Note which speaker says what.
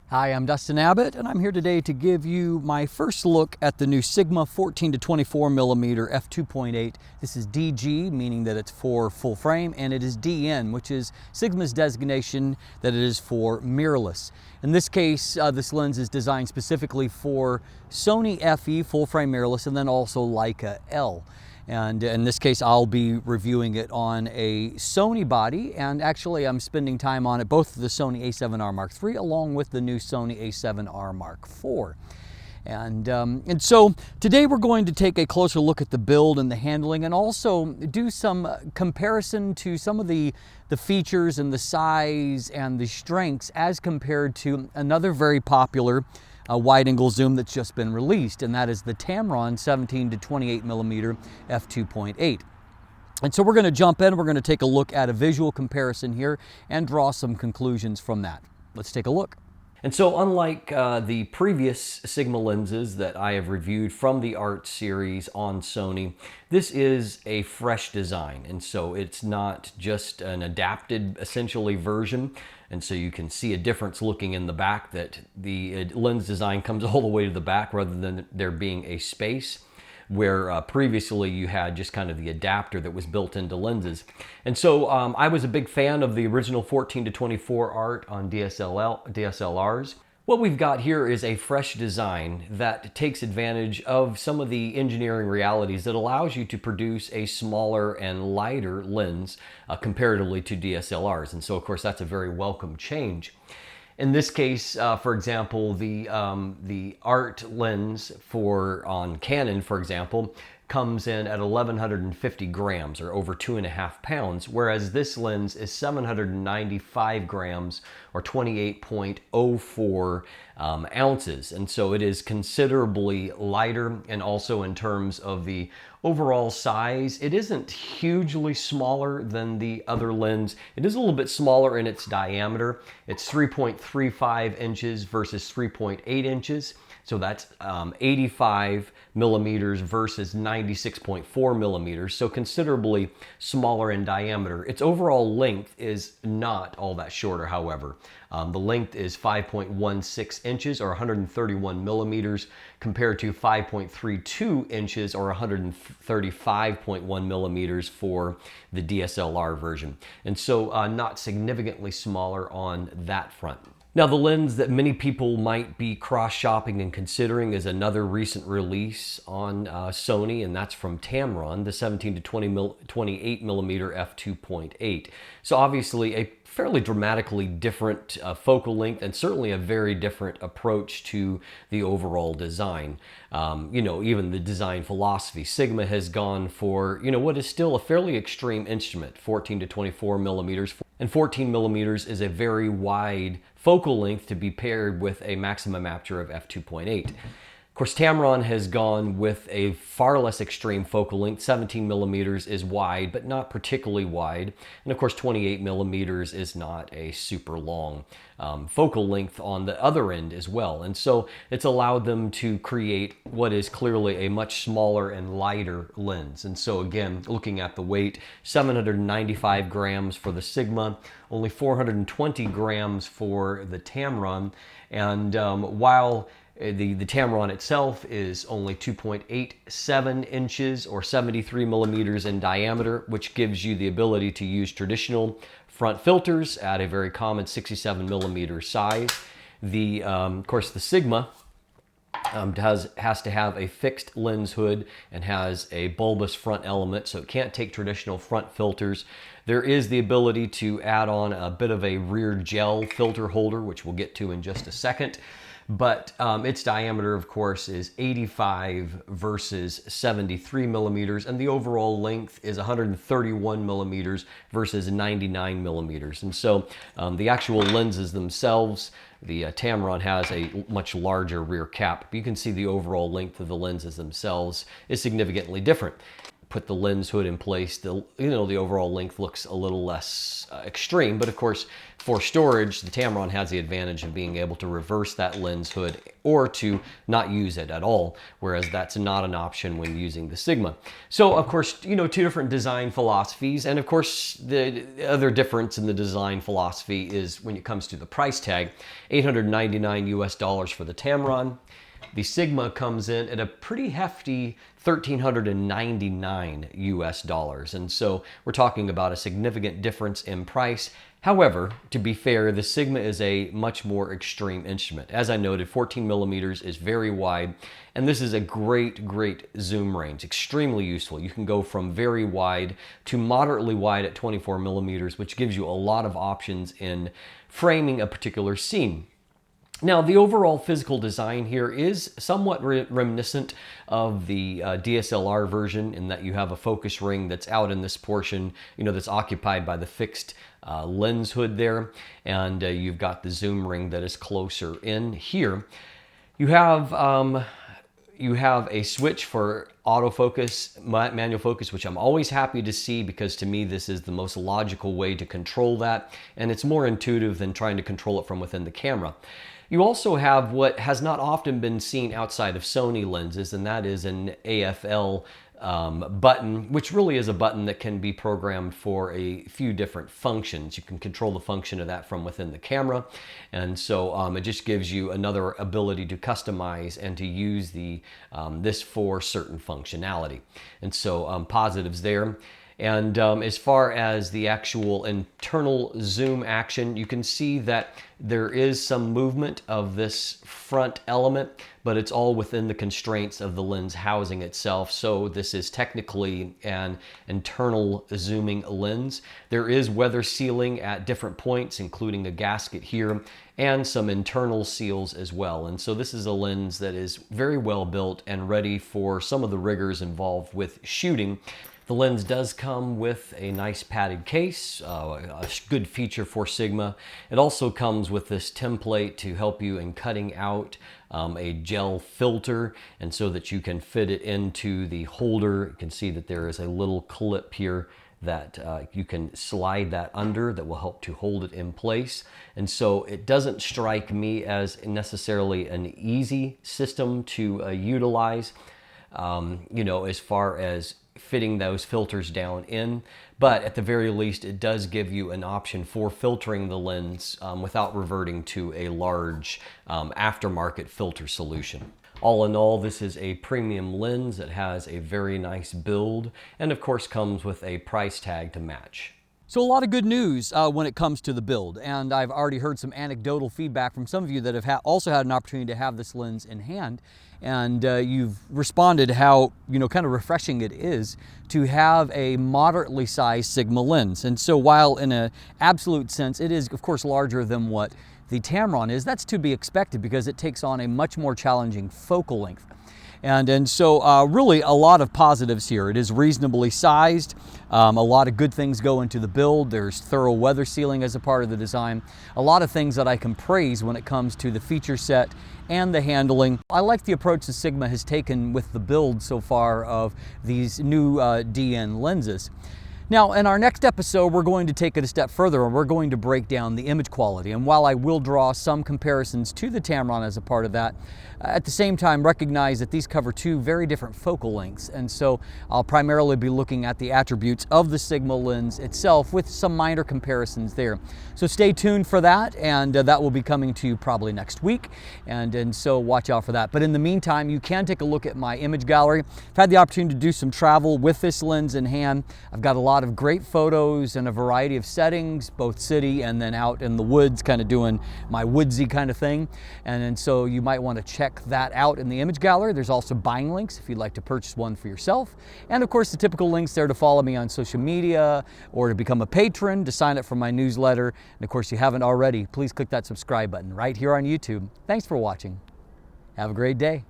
Speaker 1: Hi, I'm Dustin Abbott, and I'm here today to give you my first look at the new Sigma 14 to 24mm F2.8. This is DG, meaning that it's for full frame, and it is DN, which is Sigma's designation that it is for mirrorless. In this case, this lens is designed specifically for Sony FE full frame mirrorless, and then also Leica L. And in this case, I'll be reviewing it on a Sony body, and actually I'm spending time on it, both the Sony a7R Mark III along with the new Sony a7R Mark IV. And so today we're going to take a closer look at the build and the handling, and also do some comparison to some of the features and the size and the strengths as compared to another very popular wide-angle zoom that's just been released, and that is the Tamron 17 to 28mm F2.8. And so we're going to jump in, we're going to take a look at a visual comparison here and draw some conclusions from that. Let's take a look. And so unlike the previous Sigma lenses that I have reviewed from the Art series on Sony, this is a fresh design, and so it's not just an adapted essentially version. And so you can see a difference looking in the back, that the lens design comes all the way to the back rather than there being a space, where previously you had just kind of the adapter that was built into lenses. And so I was a big fan of the original 14 to 24 art on DSLRs. What we've got here is a fresh design that takes advantage of some of the engineering realities that allows you to produce a smaller and lighter lens comparatively to DSLRs. And so of course that's a very welcome change. In this case, for example, the art lens on Canon, for example, comes in at 1,150 grams, or over 2.5 pounds, whereas this lens is 795 grams, or 28.04 ounces. And so it is considerably lighter, and also in terms of the overall size, it isn't hugely smaller than the other lens. It is a little bit smaller in its diameter. It's 3.35 inches versus 3.8 inches. So that's 85 millimeters versus 96.4 millimeters, so considerably smaller in diameter. Its overall length is not all that shorter, however. The length is 5.16 inches, or 131 millimeters, compared to 5.32 inches, or 135.1 millimeters for the DSLR version. And so not significantly smaller on that front. Now, the lens that many people might be cross-shopping and considering is another recent release on Sony, and that's from Tamron, the 17 to 28mm f2.8. So obviously a fairly dramatically different focal length, and certainly a very different approach to the overall design. You know, even the design philosophy. Sigma has gone for, you know, what is still a fairly extreme instrument, 14 to 24 millimeters. And 14 millimeters is a very wide focal length to be paired with a maximum aperture of f2.8. Of course, Tamron has gone with a far less extreme focal length. 17 millimeters is wide, but not particularly wide. And of course, 28 millimeters is not a super long focal length on the other end as well. And so it's allowed them to create what is clearly a much smaller and lighter lens. And so again, looking at the weight, 795 grams for the Sigma, only 420 grams for the Tamron. And while the Tamron itself is only 2.87 inches, or 73 millimeters in diameter, which gives you the ability to use traditional front filters at a very common 67 millimeter size. Of course, the Sigma has to have a fixed lens hood and has a bulbous front element, so it can't take traditional front filters. There is the ability to add on a bit of a rear gel filter holder, which we'll get to in just a second. But its diameter, of course, is 85 versus 73 millimeters, and the overall length is 131 millimeters versus 99 millimeters. And so the actual lenses themselves, the Tamron has a much larger rear cap, but you can see the overall length of the lenses themselves is significantly different. put the lens hood in place, the overall length looks a little less extreme. But of course, for storage, the Tamron has the advantage of being able to reverse that lens hood or to not use it at all, whereas that's not an option when using the Sigma. So of course, two different design philosophies, and of course the other difference in the design philosophy is when it comes to the price tag. $899 US for the Tamron. The Sigma comes in at a pretty hefty $1,399 US, and so we're talking about a significant difference in price. However, to be fair, the Sigma is a much more extreme instrument. As I noted, 14 millimeters is very wide, and this is a great zoom range, extremely useful. You can go from very wide to moderately wide at 24 millimeters, which gives you a lot of options in framing a particular scene. Now, the overall physical design here is somewhat reminiscent of the DSLR version in that you have a focus ring that's out in this portion, that's occupied by the fixed lens hood there, and you've got the zoom ring that is closer in here. You have a switch for autofocus, manual focus, which I'm always happy to see because to me this is the most logical way to control that, and it's more intuitive than trying to control it from within the camera. You also have what has not often been seen outside of Sony lenses, and that is an AFL button, which really is a button that can be programmed for a few different functions. You can control the function of that from within the camera, and so it just gives you another ability to customize and to use this for certain functionality. And so positives there. And as far as the actual internal zoom action, you can see that there is some movement of this front element, but it's all within the constraints of the lens housing itself. So this is technically an internal zooming lens. There is weather sealing at different points, including a gasket here, and some internal seals as well. And so this is a lens that is very well built and ready for some of the rigors involved with shooting. The lens does come with a nice padded case, a good feature for Sigma. It also comes with this template to help you in cutting out a gel filter, and so that you can fit it into the holder. You can see that there is a little clip here that you can slide that under that will help to hold it in place. And so it doesn't strike me as necessarily an easy system to utilize, as far as fitting those filters down in, but at the very least it does give you an option for filtering the lens without reverting to a large aftermarket filter solution. All in all, this is a premium lens that has a very nice build and of course comes with a price tag to match. So a lot of good news when it comes to the build, and I've already heard some anecdotal feedback from some of you that have also had an opportunity to have this lens in hand, and you've responded how kind of refreshing it is to have a moderately sized Sigma lens. And so while in an absolute sense it is of course larger than what the Tamron is, that's to be expected because it takes on a much more challenging focal length. And so really a lot of positives here. It is reasonably sized. A lot of good things go into the build. There's thorough weather sealing as a part of the design. A lot of things that I can praise when it comes to the feature set and the handling. I like the approach that Sigma has taken with the build so far of these new DN lenses. Now, in our next episode, we're going to take it a step further and we're going to break down the image quality. And while I will draw some comparisons to the Tamron as a part of that, at the same time recognize that these cover two very different focal lengths. And so I'll primarily be looking at the attributes of the Sigma lens itself with some minor comparisons there. So stay tuned for that, and that will be coming to you probably next week. And so watch out for that. But in the meantime, you can take a look at my image gallery. I've had the opportunity to do some travel with this lens in hand. I've got a lot of great photos in a variety of settings, both city and then out in the woods, kind of doing my woodsy kind of thing. And so you might want to check that out in the image gallery. There's also buying links if you'd like to purchase one for yourself. And of course the typical links there to follow me on social media or to become a patron, to sign up for my newsletter. And of course, if you haven't already, please click that subscribe button right here on YouTube. Thanks for watching. Have a great day.